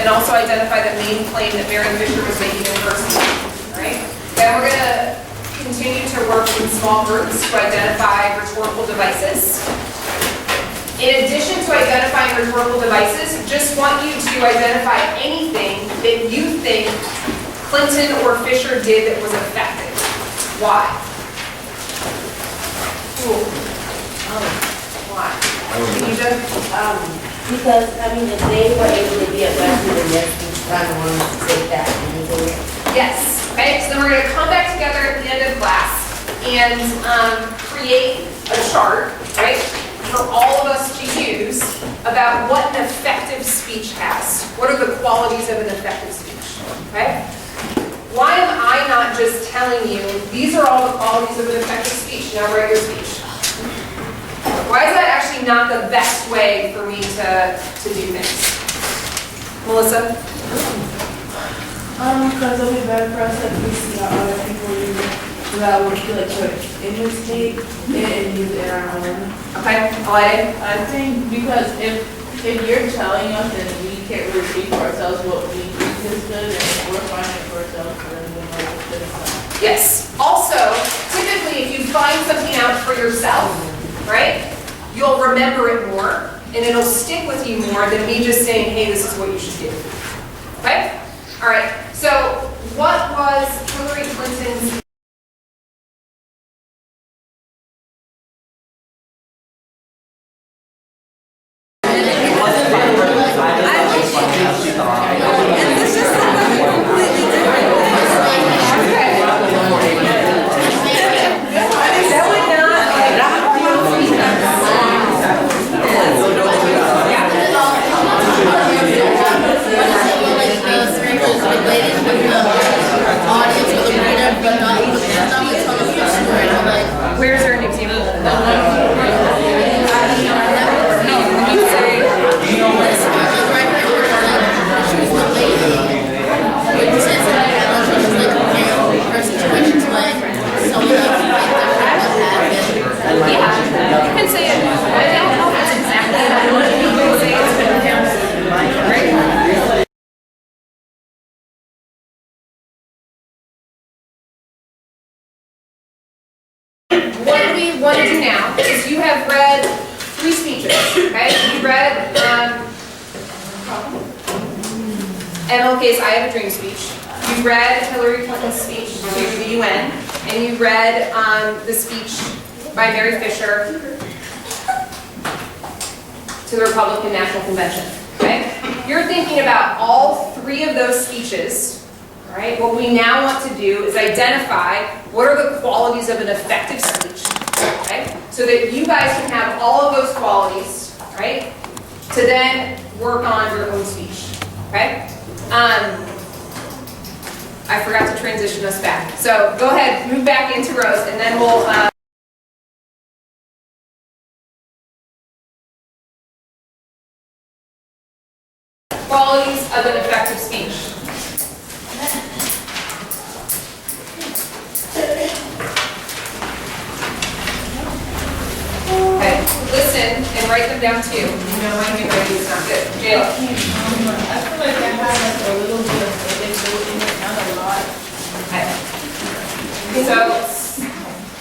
and also identify the main claim that Mary Fisher was making in her speech. All right? Then we're going to continue to work in small groups to identify rhetorical devices. In addition to identifying rhetorical devices, just want you to identify anything that you think Clinton or Fisher did that was effective. Why? Why? Can you just, because, I mean, if they were able to be effective in this, we kind of wanted to take that and do it. yes. Okay, so then we're going to come back together at the end of class and create a chart, right, for all of us to use about what an effective speech has. What are the qualities of an effective speech? Okay? Why am I not just telling you, these are all the qualities of an effective speech, now write your speech? Why is that actually not the best way for me to do things? Melissa? Because it'll be better for us if we see how other people use it, so that we feel like to imitate it and use it in our own. Okay, Alaya? I think because if you're telling us and we can't really see for ourselves what we think is good, and if we're finding it for ourselves, then we know what's good and stuff. Yes. Also, typically if you find something out for yourself, right, you'll remember it more and it'll stick with you more than me just saying, hey, this is what you should do. Okay? All right. So what was Hillary Clinton's where's there an example? Yeah, you can say it. I don't know if it's exactly that. You can say it's been right? What we want to do now is you have read 3 speeches, okay? You read MLK's I Have a Dream speech. You read Hillary Clinton's speech to the UN, and you read the speech by Mary Fisher to the Republican National Convention, okay? You're thinking about all 3 of those speeches, all right? What we now want to do is identify what are the qualities of an effective speech, okay? So that you guys can have all of those qualities, right? To then work on your own speech, okay? I forgot to transition us back. So go ahead, move back into rows, and then we'll... qualities of an effective speech. Okay, listen and write them down too. You know, my handwriting is not good. Jayla. I feel like I have like a little bit of anecdote, not a lot. Okay. So,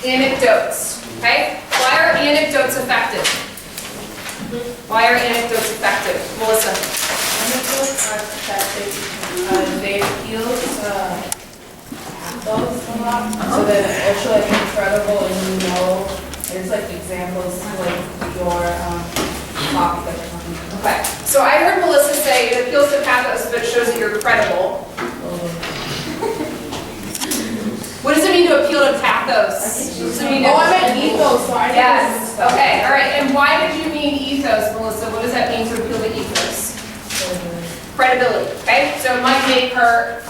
anecdotes. Okay? Why are anecdotes effective? Why are anecdotes effective? Melissa. Anecdotes are effective. They appeal to those a lot, so that it's actually like incredible and you know, there's like examples like your topic that you're talking about. Okay. So I heard Melissa say it appeals to pathos, but it shows that you're credible. What does it mean to appeal to pathos? Does it mean to I meant ethos, sorry. Yes. Okay. All right. And why did you mean ethos, Melissa? What does that mean to appeal to ethos? Credibility. Okay. So it might make a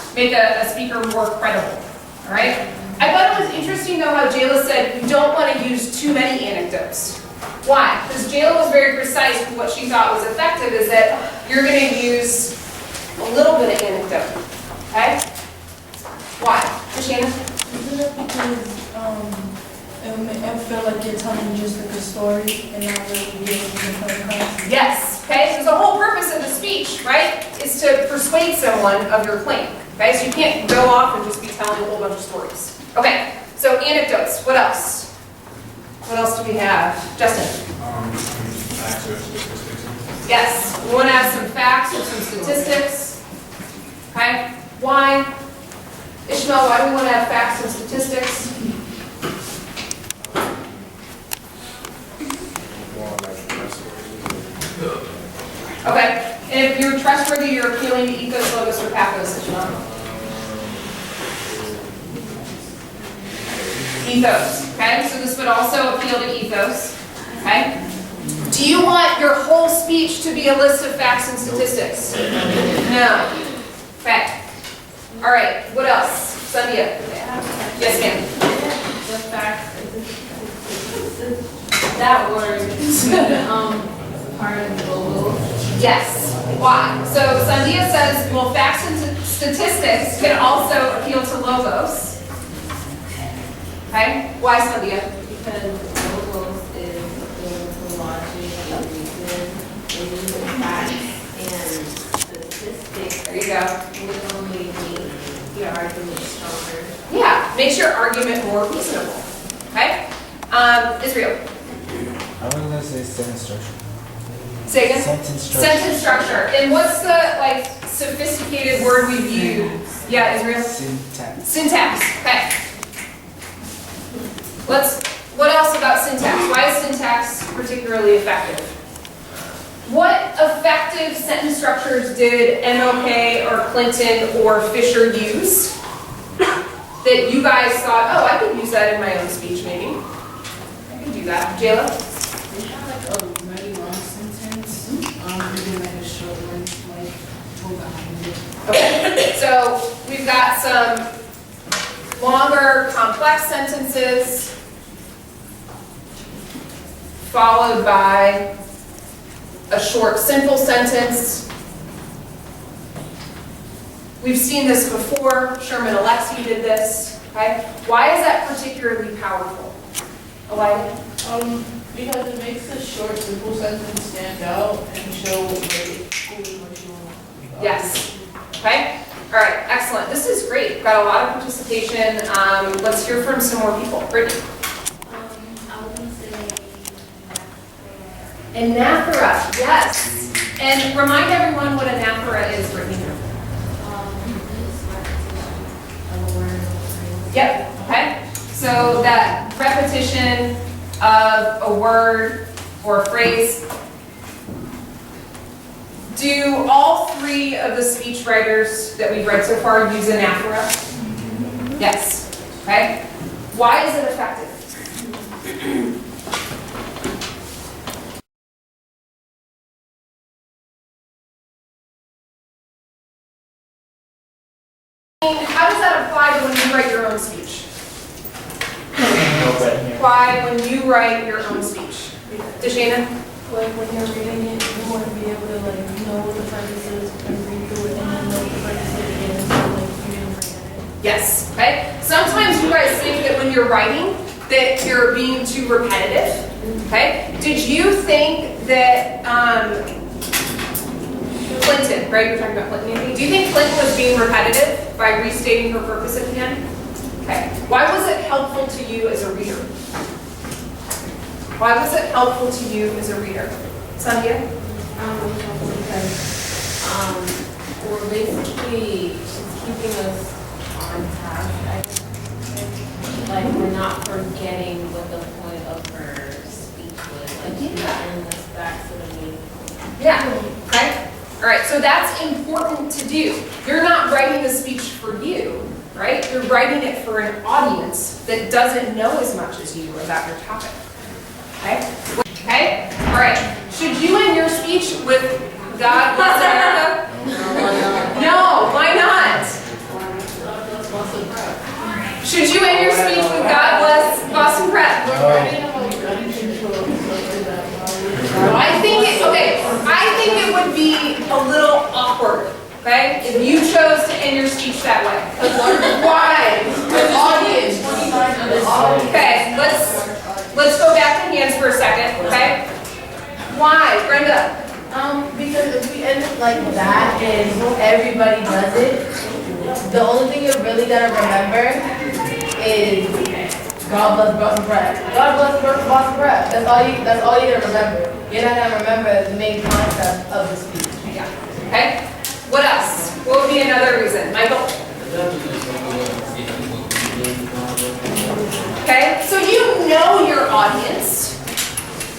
speaker more credible. All right. I thought it was interesting though how Jayla said you don't want to use too many anecdotes. Why? Because Jayla was very precise with what she thought was effective is that you're going to use a little bit of anecdote. Okay? Why? Christina? Isn't it because I feel like you're telling just like a story and not really being in front of class? Yes. Okay? So the whole purpose of the speech, right, is to persuade someone of your claim. Okay, so you can't go off and just be telling a whole bunch of stories. Okay, so anecdotes. What else? What else do we have? Justin? Facts or statistics. Yes, we want to have some facts or some statistics. Okay, why? Ishmael, why do we want to have facts and statistics? Okay, and if you're trustworthy, you're appealing to ethos, logos, or pathos, Ishmael. Ethos, okay? So this would also appeal to ethos, okay? Do you want your whole speech to be a list of facts and statistics? No. Okay. All right, what else? Sandia? Yes, ma'am. The fact that word is part of the logo. Yes. Why? So Sandia says, well, facts and statistics can also appeal to logos. Okay? Why, Sandia? Because logos is appealing to logic and reason, and using facts and statistics. There you go. Would only make your argument stronger. Yeah, makes your argument more reasonable. Okay? Israel. I was gonna say sentence structure. Say again? Sentence structure. Sentence structure. And what's the like sophisticated word we've used? Yeah, Israel? Syntax. Syntax. Okay. What else about syntax? Why is syntax particularly effective? What effective sentence structures did MLK or Clinton or Fisher use that you guys thought, oh, I could use that in my own speech maybe? I could do that. Jayla? They have like a very long sentence, maybe like a short one, like hold behind it. Okay, so we've got some longer, complex sentences followed by a short, simple sentence. We've seen this before. Sherman Alexie did this. Okay, why is that particularly powerful? Elijah? Because it makes the short, simple sentence stand out and show what you want. Yes. Okay. All right. Excellent. This is great. We've got a lot of participation. Let's hear from some more people. Brittany. I was gonna say Anaphora. Yes. And remind everyone what anaphora is, Brittany. Yep. Okay. So that repetition of a word or a phrase. Do all three of the speech writers that we've read so far use anaphora? Yes. Okay. Why is it effective? How does that apply to when you write your own speech? Apply when you write your own speech. Deshana? Like when you're reading it, you want to be able to like know what the purpose is and read through it and then know what the purpose is again, so like you didn't forget it. Yes. Okay. Sometimes you guys think that when you're writing that you're being too repetitive. Okay. Did you think that Clinton, right? You're talking about Clinton. Andy? Do you think Clinton was being repetitive by restating her purpose at the end? Okay. Why was it helpful to you as a reader? Why was it helpful to you as a reader? Sandia? because we're basically just keeping us on task. I guess. Like we're not forgetting what the point of her speech was. Like she's bringing us back to the main point. Yeah. Okay. All right. So that's important to do. You're not writing the speech for you, right? You're writing it for an audience that doesn't know as much as you about your topic. Okay? Okay? All right. Should you end your speech with God bless America? No, why not? Should you end your speech with God bless Boston Prep? I think it would be a little awkward, okay, if you chose to end your speech that way. Why? Okay, let's go back to hands for a second, okay? Why, Brenda? Because because if we end it like that and everybody does it, the only thing you're really gonna remember is God bless Boston Prep. God bless Boston Prep. That's all you're gonna remember. You're not gonna remember the main concept of the speech. Okay? What else? What would be another reason? Michael? Okay, so you know your audience.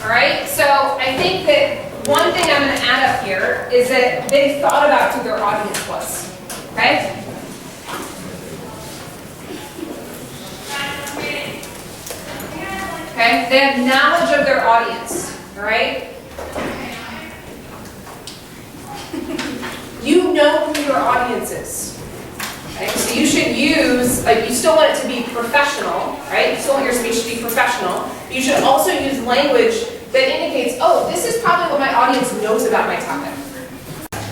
All right, so I think that one thing I'm going to add up here is that they thought about who their audience was. Okay? Okay, they have knowledge of their audience. All right? You know who your audience is. Okay? So you should use, you still want it to be professional, right? You still want your speech to be professional. You should also use language that indicates, oh, this is probably what my audience knows about my topic.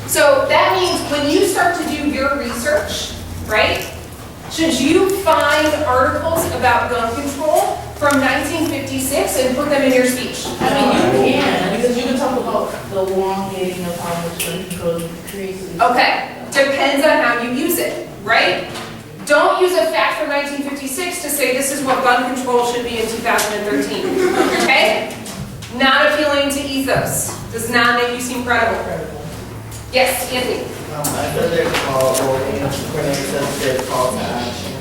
So that means when you start to do your research, right? Should you find articles about gun control from 1956 and put them in your speech? I mean, you can, because you can talk about the elongating of how much gun control increases. Okay, depends on how you use it, right? Don't use a fact from 1956 to say this is what gun control should be in 2013, okay? Not appealing to ethos. Does not make you seem credible. Yes, Anthony? I feel there's call, or when it says there's call to action.